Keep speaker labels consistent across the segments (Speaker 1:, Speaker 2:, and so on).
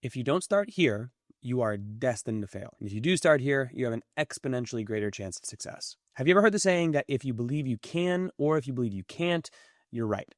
Speaker 1: If you don't start here, you are destined to fail. And if you do start here, you have an exponentially greater chance of success. Have you ever heard the saying that if you believe you can, or if you believe you can't, you're right?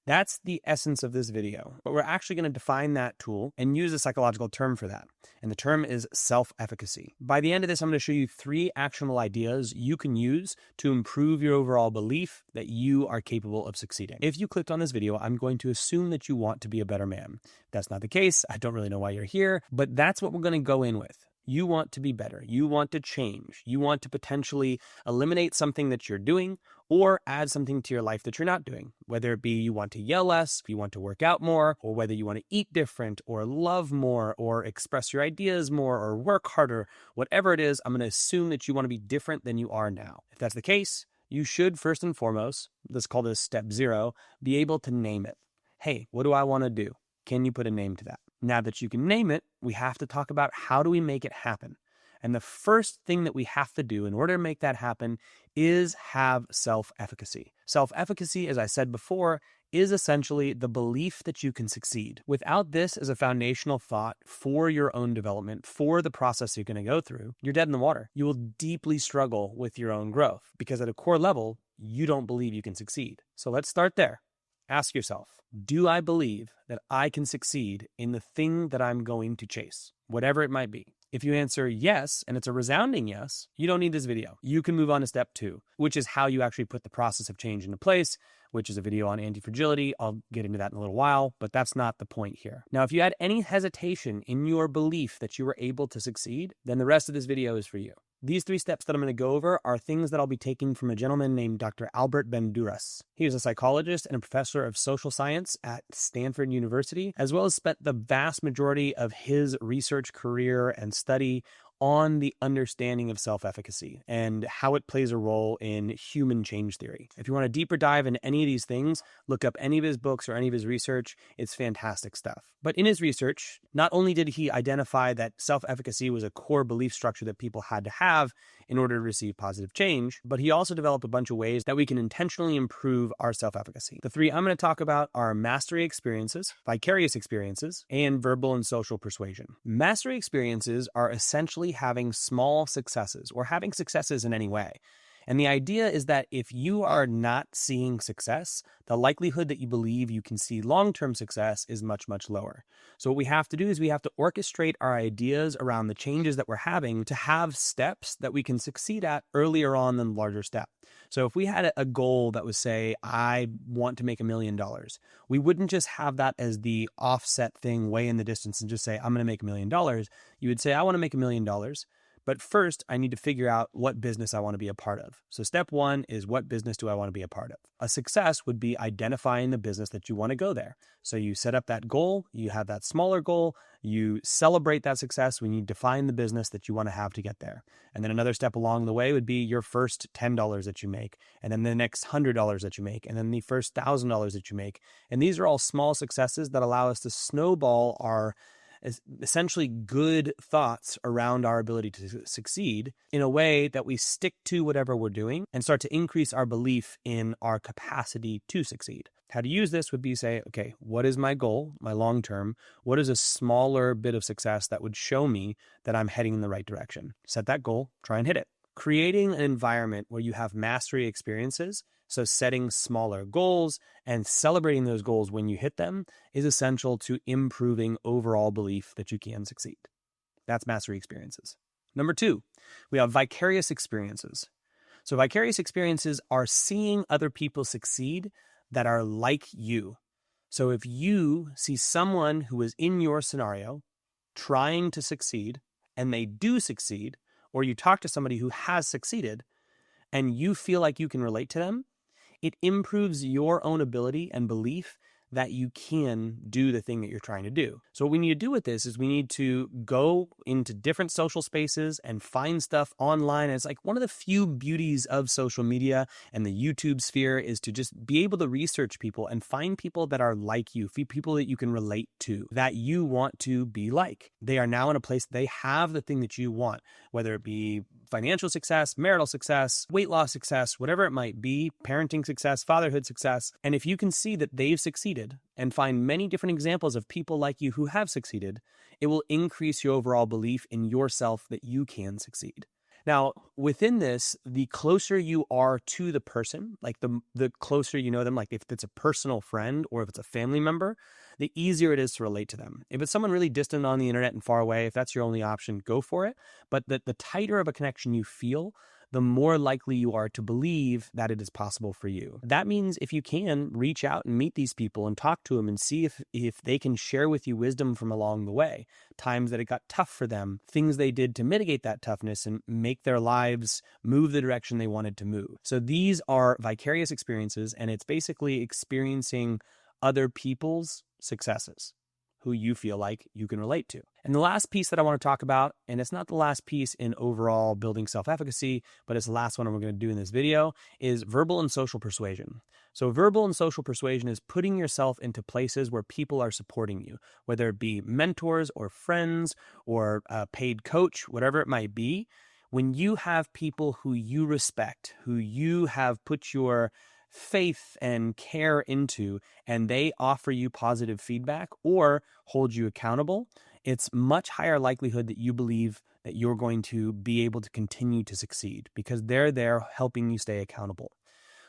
Speaker 1: That's the essence of this video, but we're actually going to define that tool and use a psychological term for that. And the term is self-efficacy. By the end of this, I'm going to show you 3 actionable ideas you can use to improve your overall belief that you are capable of succeeding. If you clicked on this video, I'm going to assume that you want to be a better man. If that's not the case, I don't really know why you're here, but that's what we're going to go in with. You want to be better. You want to change. You want to potentially eliminate something that you're doing or add something to your life that you're not doing. Whether it be you want to yell less, you want to work out more, or whether you want to eat different or love more or express your ideas more or work harder, whatever it is, I'm going to assume that you want to be different than you are now. If that's the case, you should first and foremost, let's call this step 0, be able to name it. Hey, what do I want to do? Can you put a name to that? Now that you can name it, we have to talk about how do we make it happen. And the first thing that we have to do in order to make that happen is have self-efficacy. Self-efficacy, as I said before, is essentially the belief that you can succeed. Without this as a foundational thought for your own development, for the process you're going to go through, you're dead in the water. You will deeply struggle with your own growth because at a core level, you don't believe you can succeed. So let's start there. Ask yourself, do I believe that I can succeed in the thing that I'm going to chase, whatever it might be? If you answer yes, and it's a resounding yes, you don't need this video. You can move on to step 2, which is how you actually put the process of change into place, which is a video on anti-fragility. I'll get into that in a little while, but that's not the point here. Now, if you had any hesitation in your belief that you were able to succeed, then the rest of this video is for you. These 3 steps that I'm going to go over are things that I'll be taking from a gentleman named Dr. Albert Benduras. He was a psychologist and a professor of social science at Stanford University, as well as spent the vast majority of his research career and study on the understanding of self-efficacy and how it plays a role in human change theory. If you want a deeper dive into any of these things, look up any of his books or any of his research. It's fantastic stuff. But in his research, not only did he identify that self-efficacy was a core belief structure that people had to have in order to receive positive change, but he also developed a bunch of ways that we can intentionally improve our self-efficacy. The 3 I'm going to talk about are mastery experiences, vicarious experiences, and verbal and social persuasion. Mastery experiences are essentially having small successes or having successes in any way. And the idea is that if you are not seeing success, the likelihood that you believe you can see long-term success is much, much lower. So what we have to do is we have to orchestrate our ideas around the changes that we're having to have steps that we can succeed at earlier on than the larger step. So if we had a goal that was, say, I want to make $1 million, we wouldn't just have that as the offset thing way in the distance and just say, I'm going to make $1 million. You would say, I want to make $1 million. But first, I need to figure out what business I want to be a part of. So step 1 is, what business do I want to be a part of? A success would be identifying the business that you want to go there. So you set up that goal, you have that smaller goal, you celebrate that success when you define the business that you want to have to get there. And then another step along the way would be your first $10 that you make, and then the next $100 that you make, and then the first $1,000 that you make. And these are all small successes that allow us to snowball our essentially good thoughts around our ability to succeed in a way that we stick to whatever we're doing and start to increase our belief in our capacity to succeed. How to use this would be say, okay, what is my goal, my long term? What is a smaller bit of success that would show me that I'm heading in the right direction? Set that goal, try and hit it. Creating an environment where you have mastery experiences, so setting smaller goals and celebrating those goals when you hit them, is essential to improving overall belief that you can succeed. That's mastery experiences. Number 2, we have vicarious experiences. So vicarious experiences are seeing other people succeed that are like you. So if you see someone who is in your scenario trying to succeed and they do succeed, or you talk to somebody who has succeeded and you feel like you can relate to them, it improves your own ability and belief that you can do the thing that you're trying to do. So what we need to do with this is we need to go into different social spaces and find stuff online. And it's like one of the few beauties of social media and the YouTube sphere is to just be able to research people and find people that are like you, people that you can relate to, that you want to be like. They are now in a place they have the thing that you want, whether it be financial success, marital success, weight loss success, whatever it might be, parenting success, fatherhood success. And if you can see that they've succeeded and find many different examples of people like you who have succeeded, It will increase your overall belief in yourself that you can succeed. Now, within this, the closer you are to the person, like the closer you know them, like if it's a personal friend or if it's a family member, the easier it is to relate to them. If it's someone really distant on the internet and far away, if that's your only option, go for it. But the tighter of a connection you feel, the more likely you are to believe that it is possible for you. That means if you can, reach out and meet these people and talk to them and see if they can share with you wisdom from along the way, times that it got tough for them, things they did to mitigate that toughness and make their lives move the direction they wanted to move. So these are vicarious experiences, and it's basically experiencing other people's successes who you feel like you can relate to. And the last piece that I want to talk about, and it's not the last piece in overall building self-efficacy, but it's the last one we're going to do in this video, is verbal and social persuasion. So verbal and social persuasion is putting yourself into places where people are supporting you, whether it be mentors or friends or a paid coach, whatever it might be. When you have people who you respect, who you have put your faith and care into, and they offer you positive feedback or hold you accountable, it's much higher likelihood that you believe that you're going to be able to continue to succeed because they're there helping you stay accountable.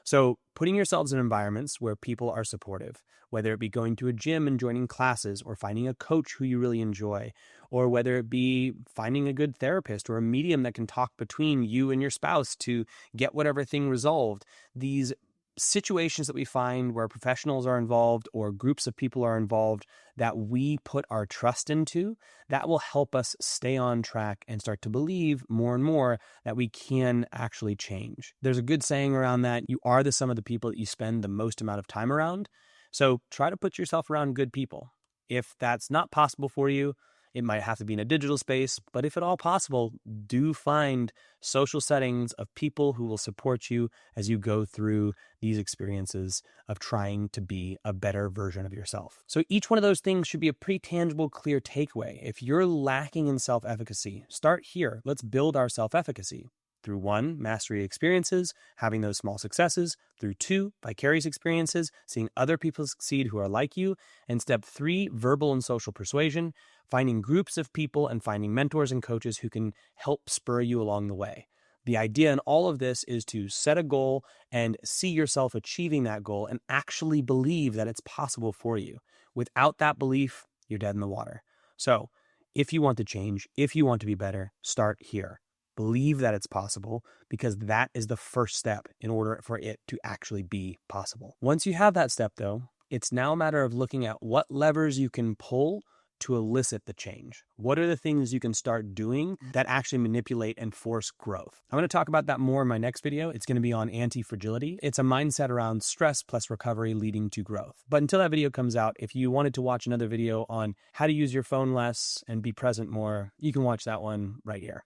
Speaker 1: So putting yourselves in environments where people are supportive, whether it be going to a gym and joining classes or finding a coach who you really enjoy, or whether it be finding a good therapist or a medium that can talk between you and your spouse to get whatever thing resolved. These situations that we find where professionals are involved or groups of people are involved that we put our trust into, that will help us stay on track and start to believe more and more that we can actually change. There's a good saying around that: you are the sum of the people that you spend the most amount of time around. So try to put yourself around good people. If that's not possible for you, it might have to be in a digital space, but if at all possible, do find social settings of people who will support you as you go through these experiences of trying to be a better version of yourself. So each one of those things should be a pretty tangible, clear takeaway. If you're lacking in self-efficacy, start here. Let's build our self-efficacy. Through 1, mastery experiences, having those small successes. Through 2, vicarious experiences, seeing other people succeed who are like you. And step 3, verbal and social persuasion, finding groups of people and finding mentors and coaches who can help spur you along the way. The idea in all of this is to set a goal and see yourself achieving that goal and actually believe that it's possible for you. Without that belief, you're dead in the water. So if you want to change, if you want to be better, start here. Believe that it's possible, because that is the first step in order for it to actually be possible. Once you have that step, though, it's now a matter of looking at what levers you can pull to elicit the change. What are the things you can start doing that actually manipulate and force growth? I'm going to talk about that more in my next video. It's going to be on anti-fragility. It's a mindset around stress plus recovery leading to growth. But until that video comes out, if you wanted to watch another video on how to use your phone less and be present more, you can watch that one right here.